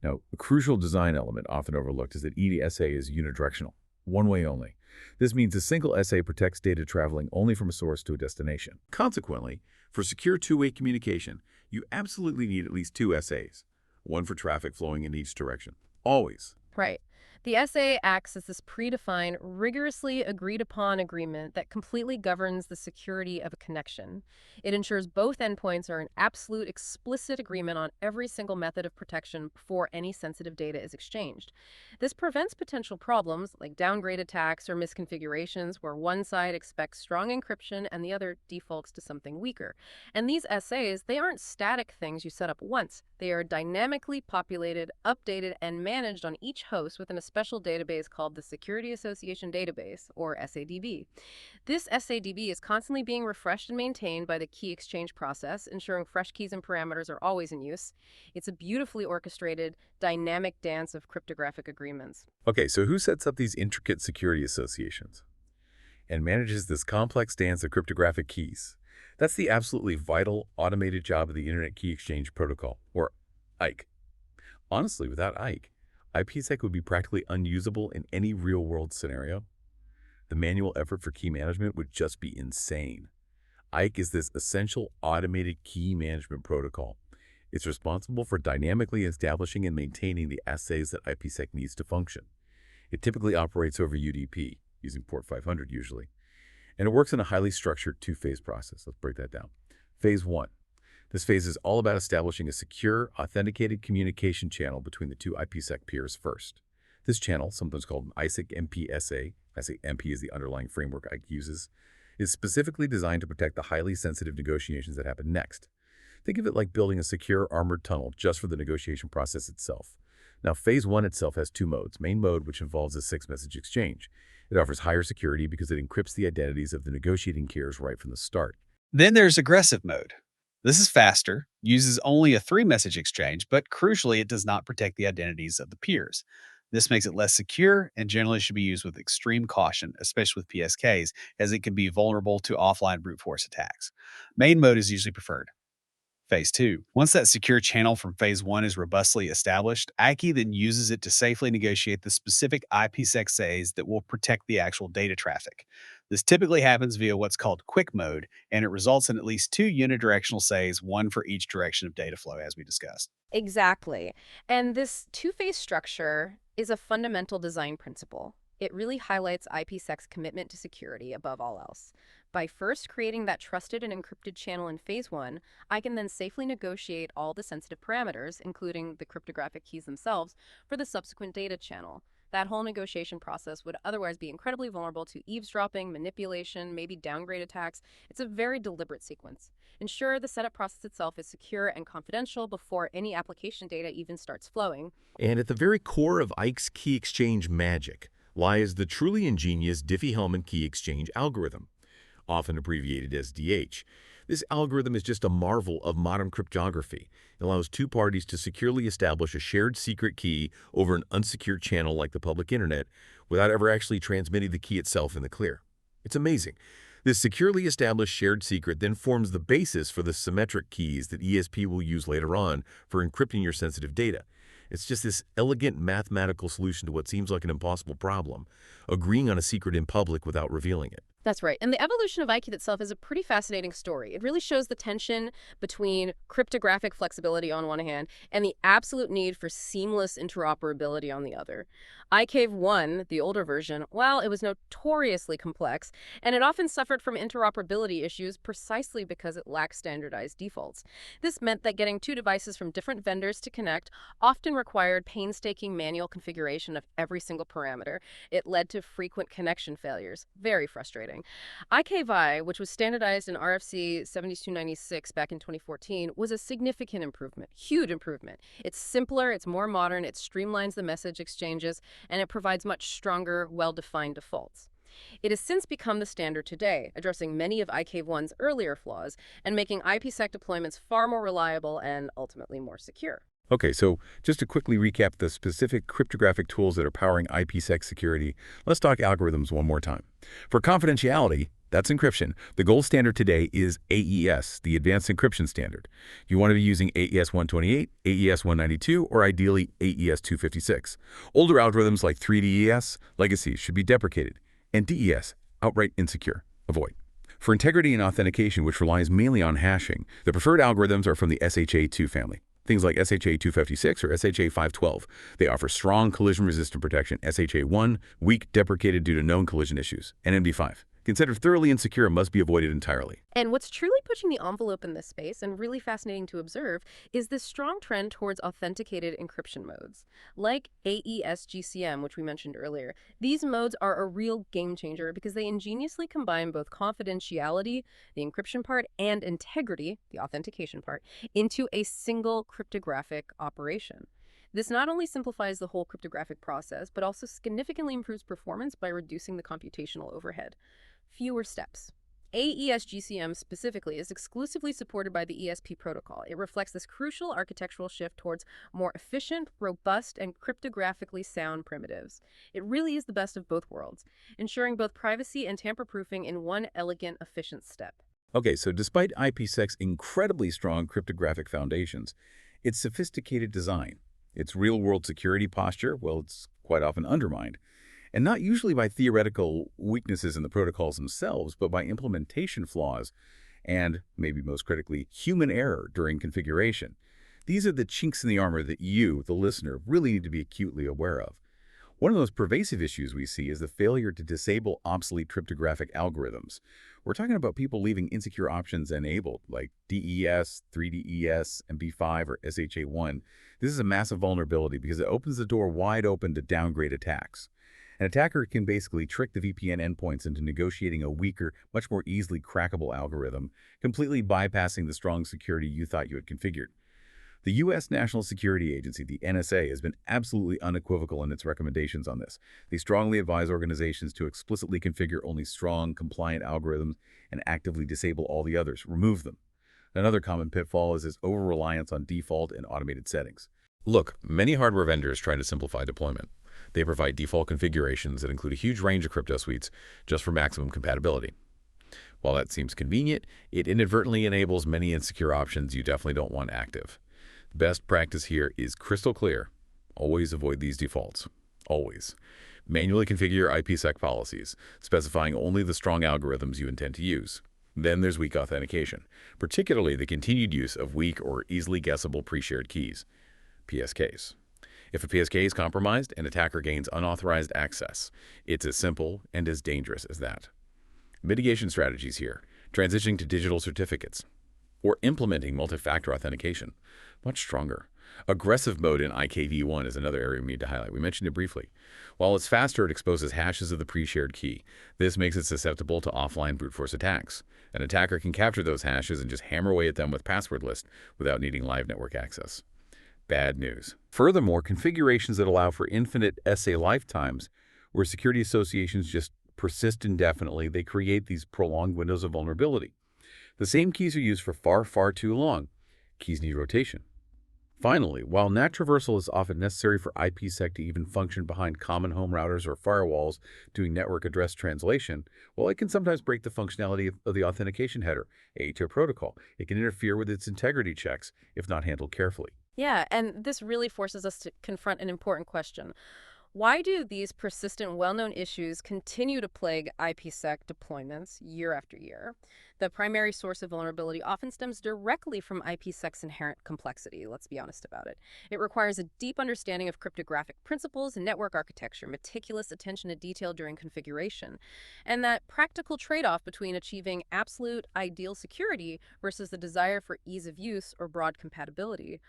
Now, a crucial design element often overlooked is that each SA is unidirectional, one way only. This means a single SA protects data traveling only from a source to a destination. Consequently, for secure two-way communication, you absolutely need at least two SAs, one for traffic flowing in each direction. Always. Right. The SA acts as this predefined, rigorously agreed-upon agreement that completely governs the security of a connection. It ensures both endpoints are in absolute, explicit agreement on every single method of protection before any sensitive data is exchanged. This prevents potential problems like downgrade attacks or misconfigurations where one side expects strong encryption and the other defaults to something weaker. And these SAs, they aren't static things you set up once. They are dynamically populated, updated, and managed on each host within a special database called the Security Association Database, or SADB. This SADB is constantly being refreshed and maintained by the key exchange process, ensuring fresh keys and parameters are always in use. It's a beautifully orchestrated, dynamic dance of cryptographic agreements. Okay, so who sets up these intricate security associations and manages this complex dance of cryptographic keys? That's the absolutely vital automated job of the Internet Key Exchange Protocol, or IKE. Honestly, without IKE, IPsec would be practically unusable in any real-world scenario. The manual effort for key management would just be insane. IKE is this essential automated key management protocol. It's responsible for dynamically establishing and maintaining the assays that IPsec needs to function. It typically operates over UDP, using port 500 usually. And it works in a highly structured two-phase process. Let's break that down. Phase 1. This phase is all about establishing a secure, authenticated communication channel between the two IPsec peers first. This channel, sometimes called an IPsec MPSA, I say MP is the underlying framework IKE uses, is specifically designed to protect the highly sensitive negotiations that happen next. Think of it like building a secure armored tunnel just for the negotiation process itself. Now, Phase 1 itself has two modes. Main mode, which involves a 6-message exchange. It offers higher security because it encrypts the identities of the negotiating peers right from the start. Then there's aggressive mode. This is faster, uses only a 3-message exchange, but crucially, it does not protect the identities of the peers. This makes it less secure and generally should be used with extreme caution, especially with PSKs, as it can be vulnerable to offline brute force attacks. Main mode is usually preferred. Phase 2. Once that secure channel from Phase 1 is robustly established, IKE then uses it to safely negotiate the specific IPsec SAs that will protect the actual data traffic. This typically happens via what's called quick mode, and it results in at least 2 unidirectional SAs, one for each direction of data flow, as we discussed. Exactly. And this two-phase structure is a fundamental design principle. It really highlights IPsec's commitment to security above all else. By first creating that trusted and encrypted channel in Phase 1, I can then safely negotiate all the sensitive parameters, including the cryptographic keys themselves, for the subsequent data channel. That whole negotiation process would otherwise be incredibly vulnerable to eavesdropping, manipulation, maybe downgrade attacks. It's a very deliberate sequence. Ensure the setup process itself is secure and confidential before any application data even starts flowing. And at the very core of IKE's key exchange magic lies the truly ingenious Diffie-Hellman key exchange algorithm, often abbreviated as DH. This algorithm is just a marvel of modern cryptography. It allows two parties to securely establish a shared secret key over an unsecured channel like the public internet without ever actually transmitting the key itself in the clear. It's amazing. This securely established shared secret then forms the basis for the symmetric keys that ESP will use later on for encrypting your sensitive data. It's just this elegant mathematical solution to what seems like an impossible problem, agreeing on a secret in public without revealing it. That's right. And the evolution of IKE itself is a pretty fascinating story. It really shows the tension between cryptographic flexibility on one hand and the absolute need for seamless interoperability on the other. IKEv 1, the older version, well, it was notoriously complex, and it often suffered from interoperability issues precisely because it lacked standardized defaults. This meant that getting two devices from different vendors to connect often required painstaking manual configuration of every single parameter. It led to frequent connection failures. Very frustrating. IKvi, which was standardized in RFC 7296 back in 2014, was a significant improvement, huge improvement. It's simpler, it's more modern, it streamlines the message exchanges, and it provides much stronger, well-defined defaults. It has since become the standard today, addressing many of IKv 1's earlier flaws and making IPsec deployments far more reliable and ultimately more secure. Okay, so just to quickly recap the specific cryptographic tools that are powering IPsec security, let's talk algorithms one more time. For confidentiality, that's encryption. The gold standard today is AES, the Advanced Encryption Standard. You want to be using AES 128, AES 192, or ideally AES 256. Older algorithms like 3DES, legacy, should be deprecated, and DES, outright insecure, avoid. For integrity and authentication, which relies mainly on hashing, the preferred algorithms are from the SHA-2 family. Things like SHA-256 or SHA-512. They offer strong collision-resistant protection. SHA-1, weak, deprecated due to known collision issues. And MD5, considered thoroughly insecure and must be avoided entirely. And what's truly pushing the envelope in this space, and really fascinating to observe, is this strong trend towards authenticated encryption modes. Like AES-GCM, which we mentioned earlier, these modes are a real game changer because they ingeniously combine both confidentiality, the encryption part, and integrity, the authentication part, into a single cryptographic operation. This not only simplifies the whole cryptographic process, but also significantly improves performance by reducing the computational overhead. Fewer steps. AES-GCM specifically is exclusively supported by the ESP protocol. It reflects this crucial architectural shift towards more efficient, robust, and cryptographically sound primitives. It really is the best of both worlds, ensuring both privacy and tamper-proofing in one elegant, efficient step. Okay, so despite IPsec's incredibly strong cryptographic foundations, its sophisticated design, its real-world security posture, well, it's quite often undermined. And not usually by theoretical weaknesses in the protocols themselves, but by implementation flaws and, maybe most critically, human error during configuration. These are the chinks in the armor that you, the listener, really need to be acutely aware of. One of the most pervasive issues we see is the failure to disable obsolete cryptographic algorithms. We're talking about people leaving insecure options enabled, like DES, 3DES, MB5, or SHA-1. This is a massive vulnerability because it opens the door wide open to downgrade attacks. An attacker can basically trick the VPN endpoints into negotiating a weaker, much more easily crackable algorithm, completely bypassing the strong security you thought you had configured. The U.S. National Security Agency, the NSA, has been absolutely unequivocal in its recommendations on this. They strongly advise organizations to explicitly configure only strong, compliant algorithms and actively disable all the others, remove them. Another common pitfall is this over-reliance on default and automated settings. Look, many hardware vendors try to simplify deployment. They provide default configurations that include a huge range of crypto suites just for maximum compatibility. While that seems convenient, it inadvertently enables many insecure options you definitely don't want active. Best practice here is crystal clear. Always avoid these defaults. Always. Manually configure your IPsec policies, specifying only the strong algorithms you intend to use. Then there's weak authentication, particularly the continued use of weak or easily guessable pre-shared keys, PSKs. If a PSK is compromised, an attacker gains unauthorized access. It's as simple and as dangerous as that. Mitigation strategies here, transitioning to digital certificates, or implementing multi-factor authentication, much stronger. Aggressive mode in IKv1 is another area we need to highlight. We mentioned it briefly. While it's faster, it exposes hashes of the pre-shared key. This makes it susceptible to offline brute force attacks. An attacker can capture those hashes and just hammer away at them with password list without needing live network access. Bad news. Furthermore, configurations that allow for infinite SA lifetimes, where security associations just persist indefinitely, they create these prolonged windows of vulnerability. The same keys are used for far, far too long. Keys need rotation. Finally, while NAT traversal is often necessary for IPsec to even function behind common home routers or firewalls doing network address translation, well, it can sometimes break the functionality of the Authentication Header, A2 protocol. It can interfere with its integrity checks if not handled carefully. Yeah, and this really forces us to confront an important question. Why do these persistent, well-known issues continue to plague IPsec deployments year after year? The primary source of vulnerability often stems directly from IPsec's inherent complexity, let's be honest about it. It requires a deep understanding of cryptographic principles and network architecture, meticulous attention to detail during configuration, and that practical trade-off between achieving absolute ideal security versus the desire for ease of use or broad compatibility.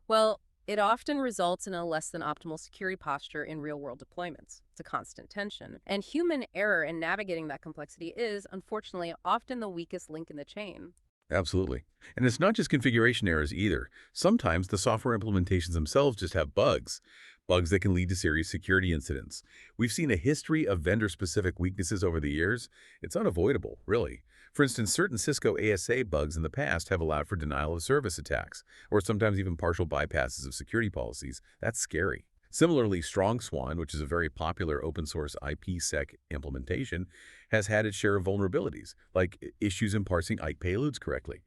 Well, it often results in a less than optimal security posture in real-world deployments. It's a constant tension. And human error in navigating that complexity is, unfortunately, often the weakest link in the chain. Absolutely. And it's not just configuration errors either. Sometimes the software implementations themselves just have bugs that can lead to serious security incidents. We've seen a history of vendor-specific weaknesses over the years. It's unavoidable, really. For instance, certain Cisco ASA bugs in the past have allowed for denial of service attacks, or sometimes even partial bypasses of security policies. That's scary. Similarly, StrongSwan, which is a very popular open-source IPsec implementation, has had its share of vulnerabilities, like issues in parsing IPE payloads correctly.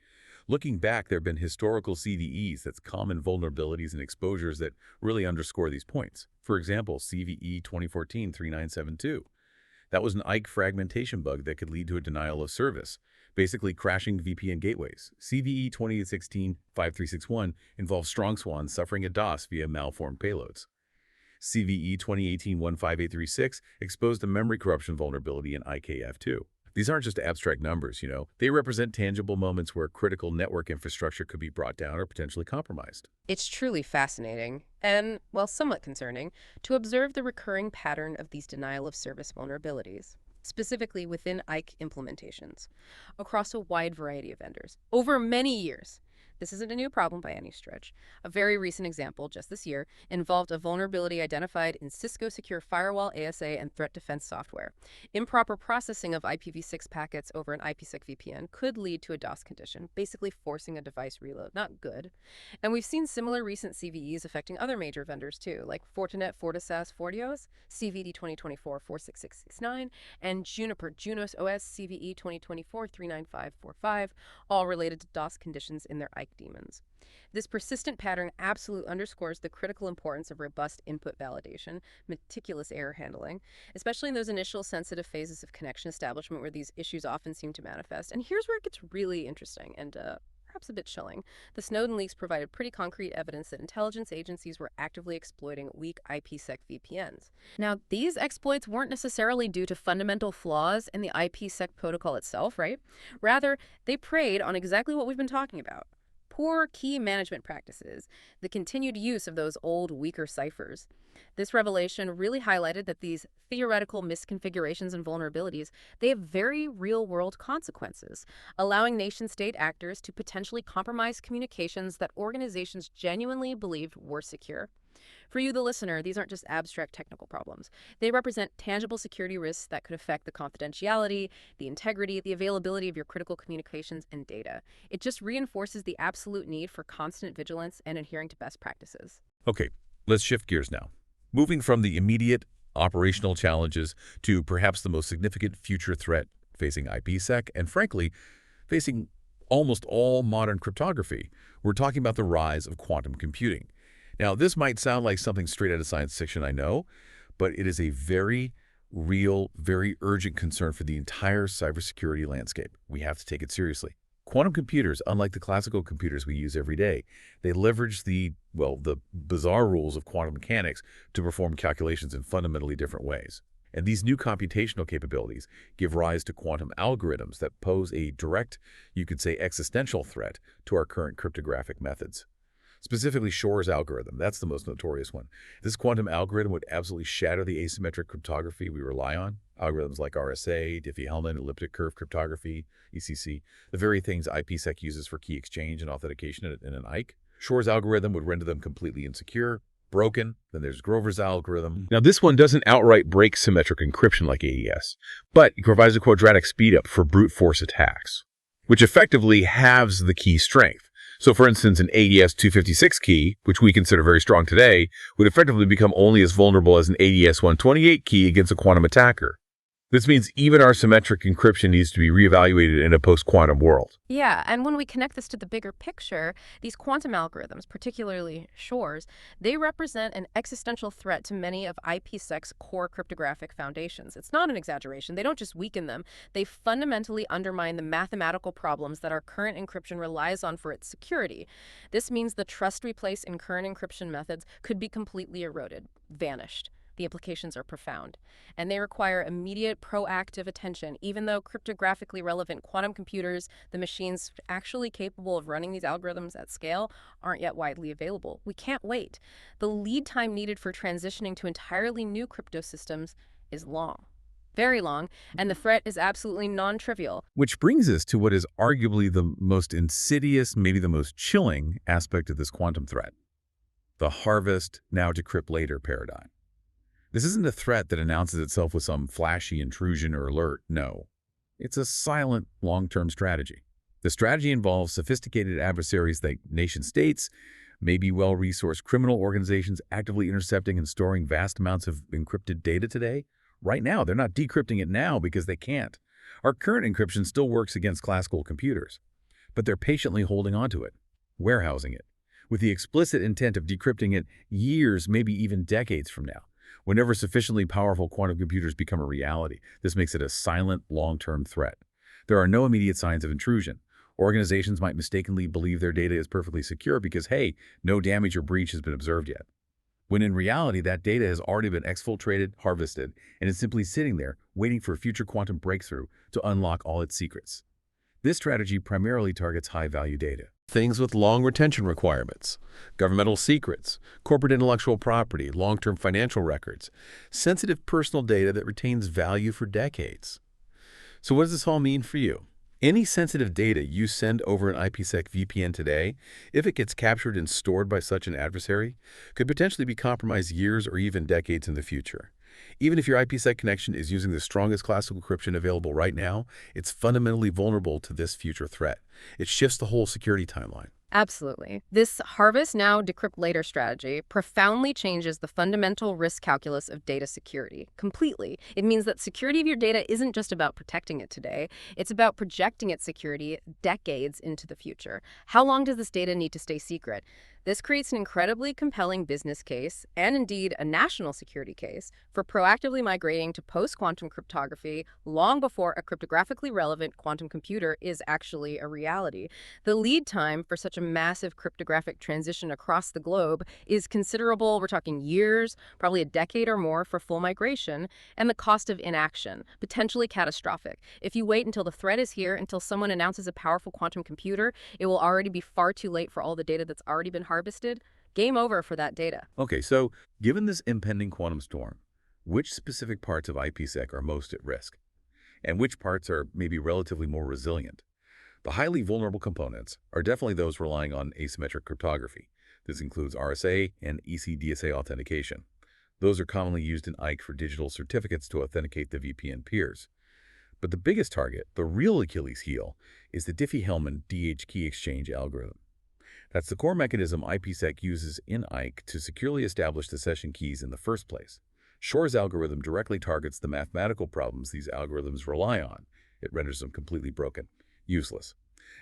Looking back, there have been historical CVEs, that's common vulnerabilities and exposures that really underscore these points. For example, CVE 2014-3972. That was an IKE fragmentation bug that could lead to a denial of service, basically crashing VPN gateways. CVE 2016-5361 involves StrongSwan suffering a DOS via malformed payloads. CVE 2018-15836 exposed a memory corruption vulnerability in IKF2. These aren't just abstract numbers, They represent tangible moments where critical network infrastructure could be brought down or potentially compromised. It's truly fascinating and, well, somewhat concerning to observe the recurring pattern of these denial of service vulnerabilities, specifically within IKE implementations, across a wide variety of vendors, over many years. This isn't a new problem by any stretch. A very recent example, just this year, involved a vulnerability identified in Cisco Secure Firewall ASA and threat defense software. Improper processing of IPv6 packets over an IPsec VPN could lead to a DOS condition, basically forcing a device reload. Not good. And we've seen similar recent CVEs affecting other major vendors too, like Fortinet, FortiSAS, Fortios, CVD 2024-46669, and Juniper, Junos OS CVE 2024-39545, all related to DOS conditions in their IKE daemons. This persistent pattern absolutely underscores the critical importance of robust input validation, meticulous error handling, especially in those initial sensitive phases of connection establishment where these issues often seem to manifest. And here's where it gets really interesting and perhaps a bit chilling. The Snowden leaks provided pretty concrete evidence that intelligence agencies were actively exploiting weak IPsec VPNs. Now, these exploits weren't necessarily due to fundamental flaws in the IPsec protocol itself, right? Rather, they preyed on exactly what we've been talking about: poor key management practices, the continued use of those old, weaker ciphers. This revelation really highlighted that these theoretical misconfigurations and vulnerabilities, they have very real-world consequences, allowing nation-state actors to potentially compromise communications that organizations genuinely believed were secure. For you, the listener, these aren't just abstract technical problems. They represent tangible security risks that could affect the confidentiality, the integrity, the availability of your critical communications and data. It just reinforces the absolute need for constant vigilance and adhering to best practices. Okay, let's shift gears now. Moving from the immediate operational challenges to perhaps the most significant future threat facing IPsec and, frankly, facing almost all modern cryptography, we're talking about the rise of quantum computing. Now, this might sound like something straight out of science fiction, I know, but it is a very real, very urgent concern for the entire cybersecurity landscape. We have to take it seriously. Quantum computers, unlike the classical computers we use every day, they leverage the bizarre rules of quantum mechanics to perform calculations in fundamentally different ways. And these new computational capabilities give rise to quantum algorithms that pose a direct, you could say, existential threat to our current cryptographic methods. Specifically, Shor's algorithm, that's the most notorious one. This quantum algorithm would absolutely shatter the asymmetric cryptography we rely on. Algorithms like RSA, Diffie-Hellman, elliptic curve cryptography, ECC, the very things IPsec uses for key exchange and authentication in an IKE. Shor's algorithm would render them completely insecure, broken. Then there's Grover's algorithm. Now, this one doesn't outright break symmetric encryption like AES, but it provides a quadratic speedup for brute force attacks, which effectively halves the key strength. So, for instance, an AES 256 key, which we consider very strong today, would effectively become only as vulnerable as an AES 128 key against a quantum attacker. This means even our symmetric encryption needs to be reevaluated in a post-quantum world. Yeah, and when we connect this to the bigger picture, these quantum algorithms, particularly Shor's, they represent an existential threat to many of IPsec's core cryptographic foundations. It's not an exaggeration. They don't just weaken them. They fundamentally undermine the mathematical problems that our current encryption relies on for its security. This means the trust we place in current encryption methods could be completely eroded, vanished. The implications are profound, and they require immediate, proactive attention, even though cryptographically relevant quantum computers, the machines actually capable of running these algorithms at scale, aren't yet widely available. We can't wait. The lead time needed for transitioning to entirely new crypto systems is long. Very long, and the threat is absolutely non-trivial. Which brings us to what is arguably the most insidious, maybe the most chilling aspect of this quantum threat: the harvest, now decrypt later paradigm. This isn't a threat that announces itself with some flashy intrusion or alert, no. It's a silent, long-term strategy. The strategy involves sophisticated adversaries like nation-states, maybe well-resourced criminal organizations actively intercepting and storing vast amounts of encrypted data today. Right now, they're not decrypting it now because they can't. Our current encryption still works against classical computers, but they're patiently holding onto it, warehousing it, with the explicit intent of decrypting it years, maybe even decades from now. Whenever sufficiently powerful quantum computers become a reality, this makes it a silent, long-term threat. There are no immediate signs of intrusion. Organizations might mistakenly believe their data is perfectly secure because, hey, no damage or breach has been observed yet. When in reality, that data has already been exfiltrated, harvested, and is simply sitting there, waiting for a future quantum breakthrough to unlock all its secrets. This strategy primarily targets high-value data. Things with long retention requirements, governmental secrets, corporate intellectual property, long-term financial records, sensitive personal data that retains value for decades. So what does this all mean for you? Any sensitive data you send over an IPsec VPN today, if it gets captured and stored by such an adversary, could potentially be compromised years or even decades in the future. Even if your IPsec connection is using the strongest classical encryption available right now, it's fundamentally vulnerable to this future threat. It shifts the whole security timeline. Absolutely. This harvest now, decrypt later strategy profoundly changes the fundamental risk calculus of data security completely. It means that security of your data isn't just about protecting it today, it's about projecting its security decades into the future. How long does this data need to stay secret? This creates an incredibly compelling business case, and indeed a national security case, for proactively migrating to post-quantum cryptography long before a cryptographically relevant quantum computer is actually a reality. The lead time for such a massive cryptographic transition across the globe is considerable. We're talking years, probably a decade or more for full migration, and the cost of inaction, potentially catastrophic. If you wait until the threat is here, until someone announces a powerful quantum computer, it will already be far too late for all the data that's already been harvested. Game over for that data. Okay, so given this impending quantum storm, which specific parts of IPsec are most at risk? And which parts are maybe relatively more resilient? The highly vulnerable components are definitely those relying on asymmetric cryptography. This includes RSA and ECDSA authentication. Those are commonly used in IKE for digital certificates to authenticate the VPN peers. But the biggest target, the real Achilles heel, is the Diffie-Hellman DH key exchange algorithm. That's the core mechanism IPsec uses in IKE to securely establish the session keys in the first place. Shor's algorithm directly targets the mathematical problems these algorithms rely on. It renders them completely broken, useless.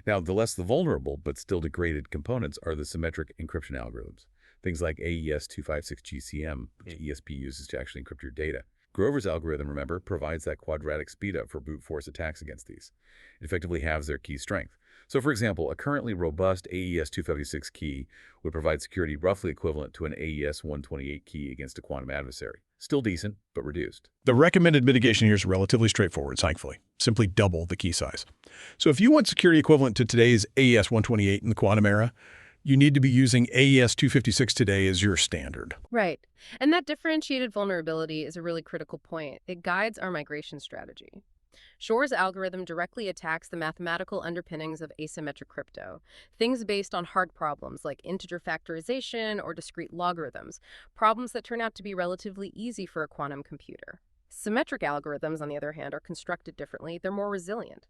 Now, the vulnerable but still degraded components are the symmetric encryption algorithms, things like AES-256 GCM, which ESP uses to actually encrypt your data. Grover's algorithm, remember, provides that quadratic speedup for brute force attacks against these. It effectively halves their key strength. So, for example, a currently robust AES-256 key would provide security roughly equivalent to an AES-128 key against a quantum adversary. Still decent, but reduced. The recommended mitigation here is relatively straightforward, thankfully. Simply double the key size. So if you want security equivalent to today's AES-128 in the quantum era, you need to be using AES-256 today as your standard. Right. And that differentiated vulnerability is a really critical point. It guides our migration strategy. Shor's algorithm directly attacks the mathematical underpinnings of asymmetric crypto, things based on hard problems like integer factorization or discrete logarithms, problems that turn out to be relatively easy for a quantum computer. Symmetric algorithms, on the other hand, are constructed differently. They're more resilient.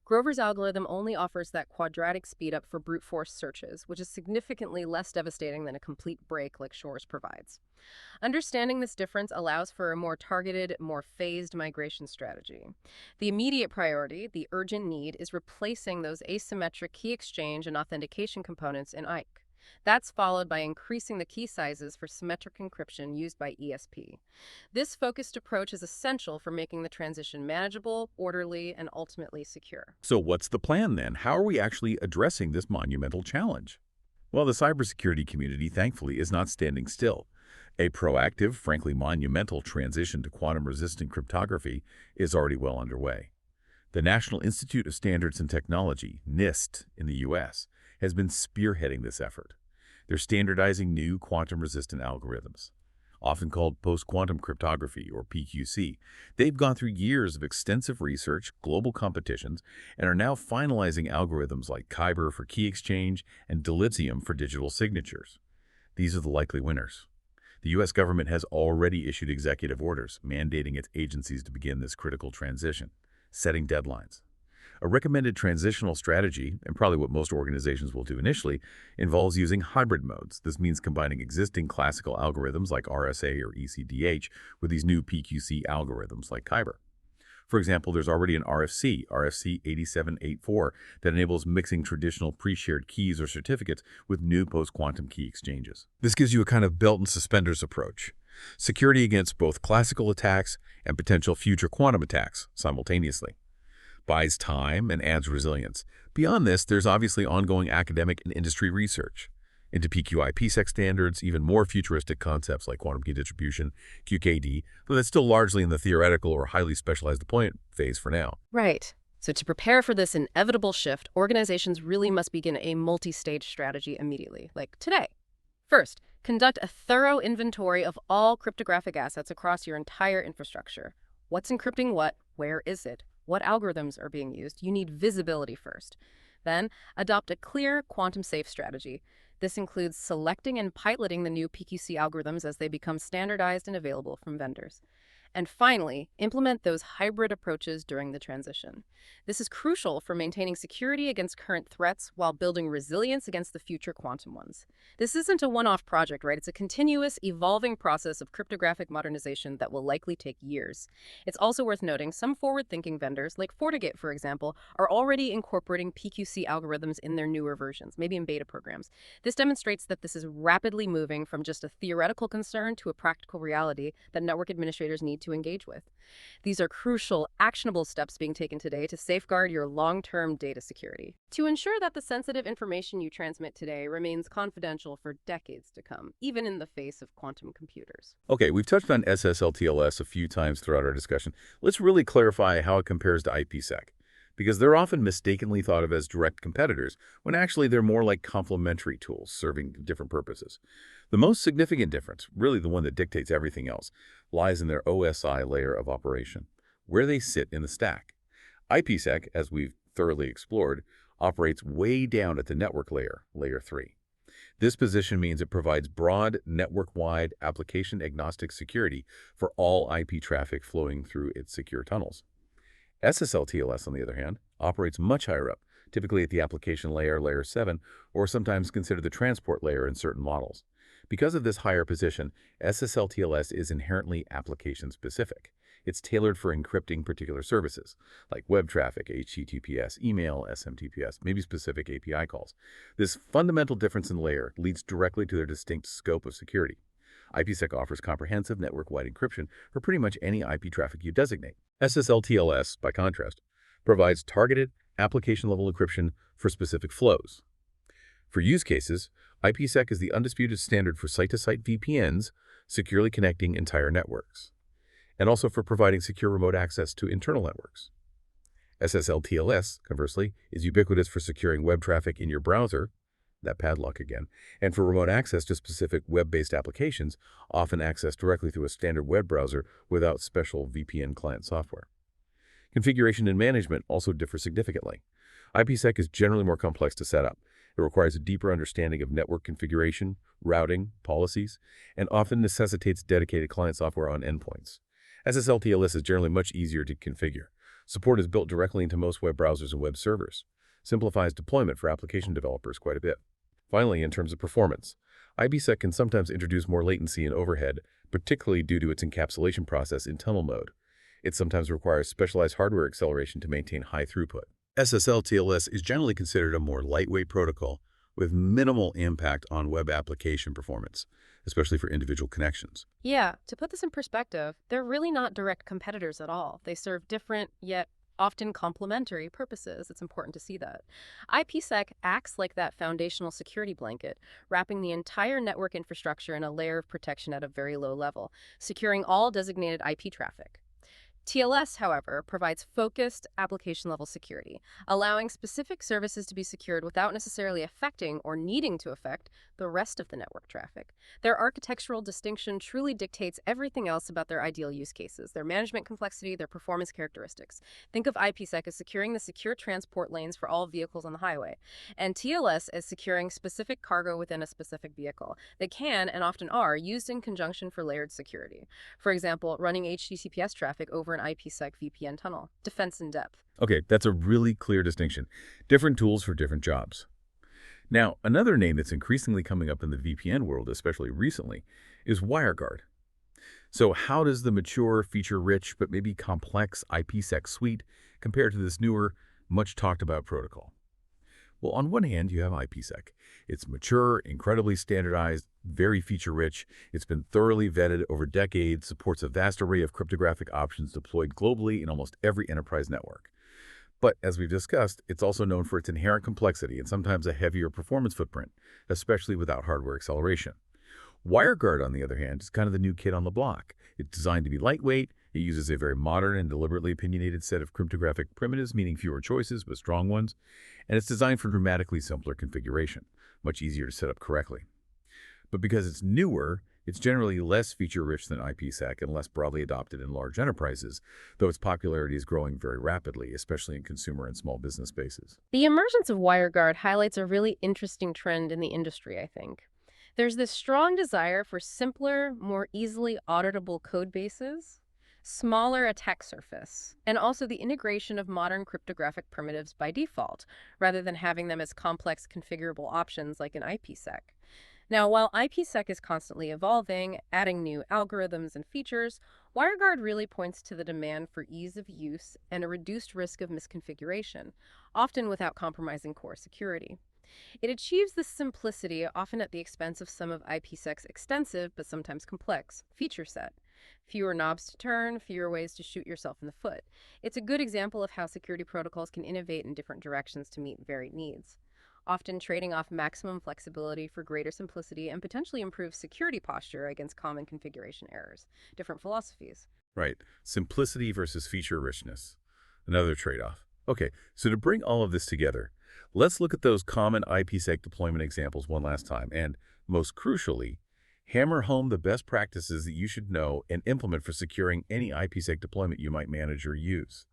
Grover's algorithm only offers that quadratic speedup for brute force searches, which is significantly less devastating than a complete break like Shor's provides. Understanding this difference allows for a more targeted, more phased migration strategy. The immediate priority, the urgent need, is replacing those asymmetric key exchange and authentication components in IKE. That's followed by increasing the key sizes for symmetric encryption used by ESP. This focused approach is essential for making the transition manageable, orderly, and ultimately secure. So what's the plan then? How are we actually addressing this monumental challenge? Well, the cybersecurity community, thankfully, is not standing still. A proactive, frankly monumental transition to quantum-resistant cryptography is already well underway. The National Institute of Standards and Technology, NIST, in the U.S., has been spearheading this effort. They're standardizing new quantum-resistant algorithms, often called post-quantum cryptography, or PQC. They've gone through years of extensive research, global competitions, and are now finalizing algorithms like Kyber for key exchange and Dilithium for digital signatures. These are the likely winners. The U.S. government has already issued executive orders mandating its agencies to begin this critical transition. setting deadlines. A recommended transitional strategy, and probably what most organizations will do initially, involves using hybrid modes. This means combining existing classical algorithms like RSA or ECDH with these new PQC algorithms like Kyber. For example, there's already an RFC 8784, that enables mixing traditional pre-shared keys or certificates with new post-quantum key exchanges. This gives you a kind of belt and suspenders approach. Security against both classical attacks and potential future quantum attacks simultaneously. Buys time and adds resilience. Beyond this, there's obviously ongoing academic and industry research into IPsec standards, even more futuristic concepts like quantum key distribution, QKD, but that's still largely in the theoretical or highly specialized deployment phase for now. Right. So to prepare for this inevitable shift, organizations really must begin a multi-stage strategy immediately, like today. First, conduct a thorough inventory of all cryptographic assets across your entire infrastructure. What's encrypting what? Where is it? What algorithms are being used? You need visibility first. Then, adopt a clear, quantum-safe strategy. This includes selecting and piloting the new PQC algorithms as they become standardized and available from vendors. And finally, implement those hybrid approaches during the transition. This is crucial for maintaining security against current threats while building resilience against the future quantum ones. This isn't a one-off project, right? It's a continuous, evolving process of cryptographic modernization that will likely take years. It's also worth noting some forward-thinking vendors, like FortiGate, for example, are already incorporating PQC algorithms in their newer versions, maybe in beta programs. This demonstrates that this is rapidly moving from just a theoretical concern to a practical reality that network administrators need to engage with. These are crucial, actionable steps being taken today to safeguard your long-term data security, to ensure that the sensitive information you transmit today remains confidential for decades to come, even in the face of quantum computers. Okay, we've touched on SSL/TLS a few times throughout our discussion. Let's really clarify how it compares to IPsec, because they're often mistakenly thought of as direct competitors, when actually they're more like complementary tools serving different purposes. The most significant difference, really the one that dictates everything else, lies in their OSI layer of operation, where they sit in the stack. IPsec, as we've thoroughly explored, operates way down at the network layer, layer 3. This position means it provides broad, network-wide, application-agnostic security for all IP traffic flowing through its secure tunnels. SSL/TLS, on the other hand, operates much higher up, typically at the application layer, layer 7, or sometimes considered the transport layer in certain models. Because of this higher position, SSL/TLS is inherently application-specific. It's tailored for encrypting particular services, like web traffic, HTTPS, email, SMTPS, maybe specific API calls. This fundamental difference in layer leads directly to their distinct scope of security. IPsec offers comprehensive network-wide encryption for pretty much any IP traffic you designate. SSL/TLS, by contrast, provides targeted application-level encryption for specific flows. For use cases, IPsec is the undisputed standard for site-to-site VPNs, securely connecting entire networks, and also for providing secure remote access to internal networks. SSL/TLS, conversely, is ubiquitous for securing web traffic in your browser, that padlock again, and for remote access to specific web-based applications, often accessed directly through a standard web browser without special VPN client software. Configuration and management also differ significantly. IPsec is generally more complex to set up. It requires a deeper understanding of network configuration, routing, policies, and often necessitates dedicated client software on endpoints. SSL/TLS is generally much easier to configure. Support is built directly into most web browsers and web servers. Simplifies deployment for application developers quite a bit. Finally, in terms of performance, IPsec can sometimes introduce more latency and overhead, particularly due to its encapsulation process in tunnel mode. It sometimes requires specialized hardware acceleration to maintain high throughput. SSL/TLS is generally considered a more lightweight protocol with minimal impact on web application performance, especially for individual connections. Yeah, to put this in perspective, they're really not direct competitors at all. They serve different, yet often complementary purposes. It's important to see that. IPsec acts like that foundational security blanket, wrapping the entire network infrastructure in a layer of protection at a very low level, securing all designated IP traffic. TLS, however, provides focused application-level security, allowing specific services to be secured without necessarily affecting or needing to affect the rest of the network traffic. Their architectural distinction truly dictates everything else about their ideal use cases, their management complexity, their performance characteristics. Think of IPsec as securing the secure transport lanes for all vehicles on the highway, and TLS as securing specific cargo within a specific vehicle. They can, and often are, used in conjunction for layered security. For example, running HTTPS traffic over an an IPsec VPN tunnel. Defense in depth. Okay, that's a really clear distinction. Different tools for different jobs. Now, another name that's increasingly coming up in the VPN world, especially recently, is WireGuard. So how does the mature, feature-rich, but maybe complex IPsec suite compare to this newer, much-talked-about protocol? Well, on one hand, you have IPsec. It's mature, incredibly standardized, very feature-rich. It's been thoroughly vetted over decades, supports a vast array of cryptographic options deployed globally in almost every enterprise network. But as we've discussed, it's also known for its inherent complexity and sometimes a heavier performance footprint, especially without hardware acceleration. WireGuard, on the other hand, is kind of the new kid on the block. It's designed to be lightweight. It uses a very modern and deliberately opinionated set of cryptographic primitives, meaning fewer choices, but strong ones. And it's designed for dramatically simpler configuration, much easier to set up correctly. But because it's newer, it's generally less feature-rich than IPsec and less broadly adopted in large enterprises, though its popularity is growing very rapidly, especially in consumer and small business spaces. The emergence of WireGuard highlights a really interesting trend in the industry, I think. There's this strong desire for simpler, more easily auditable code bases, smaller attack surface, and also the integration of modern cryptographic primitives by default, rather than having them as complex configurable options like an IPsec. Now, while IPsec is constantly evolving, adding new algorithms and features, WireGuard really points to the demand for ease of use and a reduced risk of misconfiguration, often without compromising core security. It achieves this simplicity often at the expense of some of IPsec's extensive, but sometimes complex, feature set. Fewer knobs to turn, fewer ways to shoot yourself in the foot. It's a good example of how security protocols can innovate in different directions to meet varied needs, often trading off maximum flexibility for greater simplicity and potentially improved security posture against common configuration errors. Different philosophies. Right. Simplicity versus feature richness. Another trade-off. Okay, so to bring all of this together, let's look at those common IPsec deployment examples one last time, and most crucially, hammer home the best practices that you should know and implement for securing any IPsec deployment you might manage or use.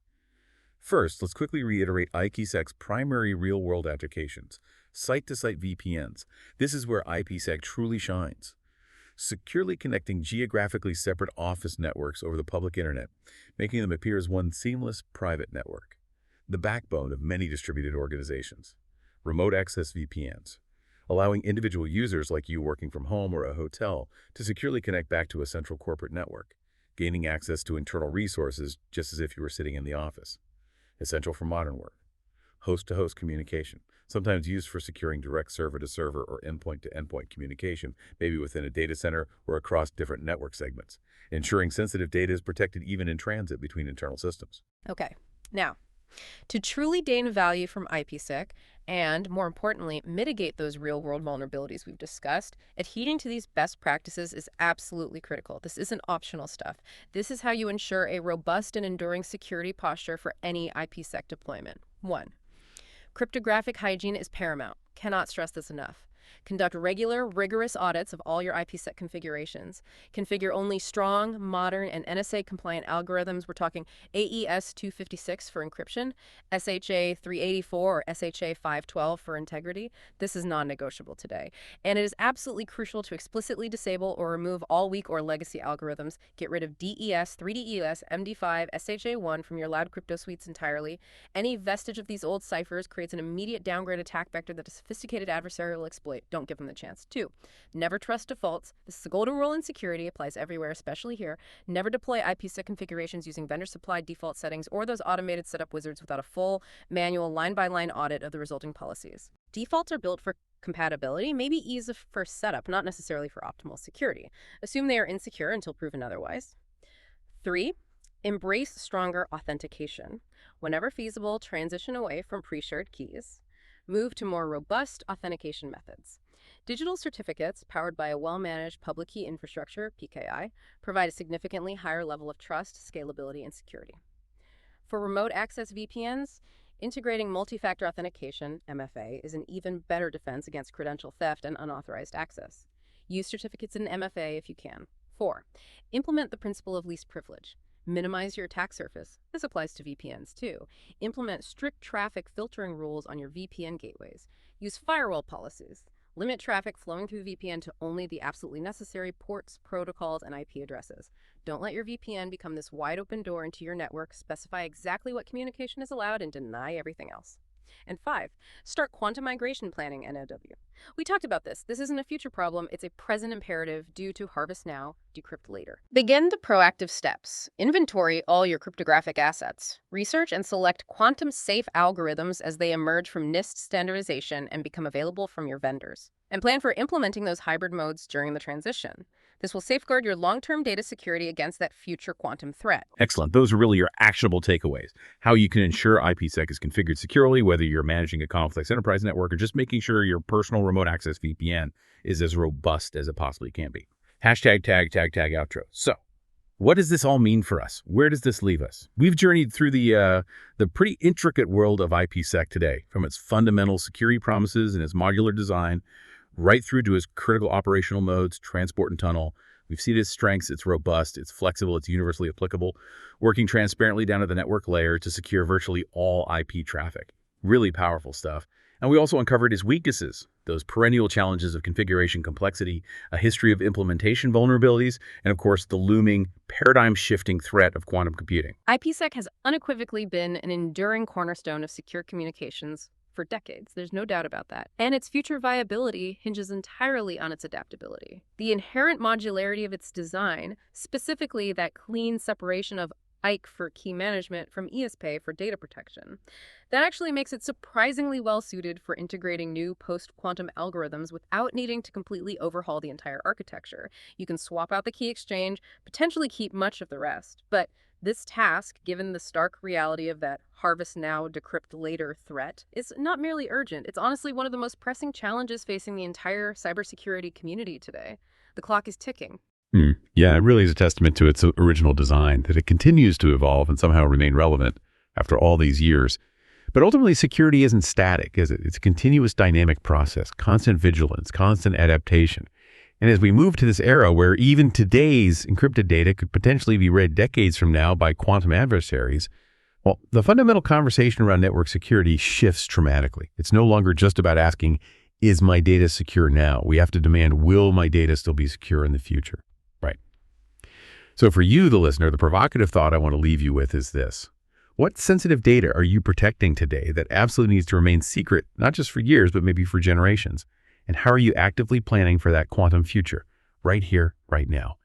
First, let's quickly reiterate IPsec's primary real-world applications, site-to-site VPNs. This is where IPsec truly shines. Securely connecting geographically separate office networks over the public internet, making them appear as one seamless private network. The backbone of many distributed organizations. Remote access VPNs, allowing individual users like you working from home or a hotel to securely connect back to a central corporate network, gaining access to internal resources just as if you were sitting in the office. Essential for modern work. Host-to-host communication, sometimes used for securing direct server-to-server or endpoint-to-endpoint communication, maybe within a data center or across different network segments, ensuring sensitive data is protected even in transit between internal systems. Okay, now, to truly gain value from IPsec and, more importantly, mitigate those real-world vulnerabilities we've discussed, adhering to these best practices is absolutely critical. This isn't optional stuff. This is how you ensure a robust and enduring security posture for any IPsec deployment. 1. Cryptographic hygiene is paramount. Cannot stress this enough. Conduct regular, rigorous audits of all your IPsec configurations. Configure only strong, modern, and NSA-compliant algorithms. We're talking AES 256 for encryption, SHA 384 or SHA 512 for integrity. This is non-negotiable today. And it is absolutely crucial to explicitly disable or remove all weak or legacy algorithms. Get rid of DES, 3DES, MD5, SHA1 from your loud crypto suites entirely. Any vestige of these old ciphers creates an immediate downgrade attack vector that a sophisticated adversary will exploit. Don't give them the chance. 2, never trust defaults. This is the golden rule in security, applies everywhere, especially here. Never deploy IPsec configurations using vendor-supplied default settings or those automated setup wizards without a full, manual, line-by-line audit of the resulting policies. Defaults are built for compatibility, maybe ease of first setup, not necessarily for optimal security. Assume they are insecure until proven otherwise. 3, embrace stronger authentication. Whenever feasible, transition away from pre-shared keys. Move to more robust authentication methods. Digital certificates, powered by a well-managed public key infrastructure, PKI, provide a significantly higher level of trust, scalability, and security. For remote access VPNs, integrating multi-factor authentication, MFA, is an even better defense against credential theft and unauthorized access. Use certificates in MFA if you can. 4, implement the principle of least privilege. Minimize your attack surface. This applies to VPNs too. Implement strict traffic filtering rules on your VPN gateways. Use firewall policies. Limit traffic flowing through the VPN to only the absolutely necessary ports, protocols, and IP addresses. Don't let your VPN become this wide open door into your network. Specify exactly what communication is allowed and deny everything else. And 5, start quantum migration planning, NOW. We talked about this. This isn't a future problem. It's a present imperative due to harvest now, decrypt later. Begin the proactive steps. Inventory all your cryptographic assets. Research and select quantum-safe algorithms as they emerge from NIST standardization and become available from your vendors. And plan for implementing those hybrid modes during the transition. This will safeguard your long-term data security against that future quantum threat. Excellent. Those are really your actionable takeaways. How you can ensure IPsec is configured securely, whether you're managing a complex enterprise network or just making sure your personal remote access VPN is as robust as it possibly can be. Hashtag tag outro. So, what does this all mean for us? Where does this leave us? We've journeyed through the pretty intricate world of IPsec today, from its fundamental security promises and its modular design, right through to its critical operational modes, transport and tunnel. We've seen its strengths. It's robust, it's flexible, it's universally applicable, working transparently down to the network layer to secure virtually all IP traffic. Really powerful stuff. And we also uncovered its weaknesses, those perennial challenges of configuration complexity, a history of implementation vulnerabilities, and of course, the looming paradigm-shifting threat of quantum computing. IPsec has unequivocally been an enduring cornerstone of secure communications for decades. There's no doubt about that. And its future viability hinges entirely on its adaptability. The inherent modularity of its design, specifically that clean separation of IKE for key management from ESP for data protection, that actually makes it surprisingly well suited for integrating new post-quantum algorithms without needing to completely overhaul the entire architecture. You can swap out the key exchange, potentially keep much of the rest, but this task, given the stark reality of that harvest now, decrypt later threat, is not merely urgent. It's honestly one of the most pressing challenges facing the entire cybersecurity community today. The clock is ticking. Yeah, it really is a testament to its original design that it continues to evolve and somehow remain relevant after all these years. But ultimately, security isn't static, is it? It's a continuous dynamic process, constant vigilance, constant adaptation. And as we move to this era where even today's encrypted data could potentially be read decades from now by quantum adversaries, well, the fundamental conversation around network security shifts dramatically. It's no longer just about asking, is my data secure now? We have to demand, will my data still be secure in the future? Right. So for you, the listener, the provocative thought I want to leave you with is this. What sensitive data are you protecting today that absolutely needs to remain secret, not just for years, but maybe for generations? And how are you actively planning for that quantum future right here, right now?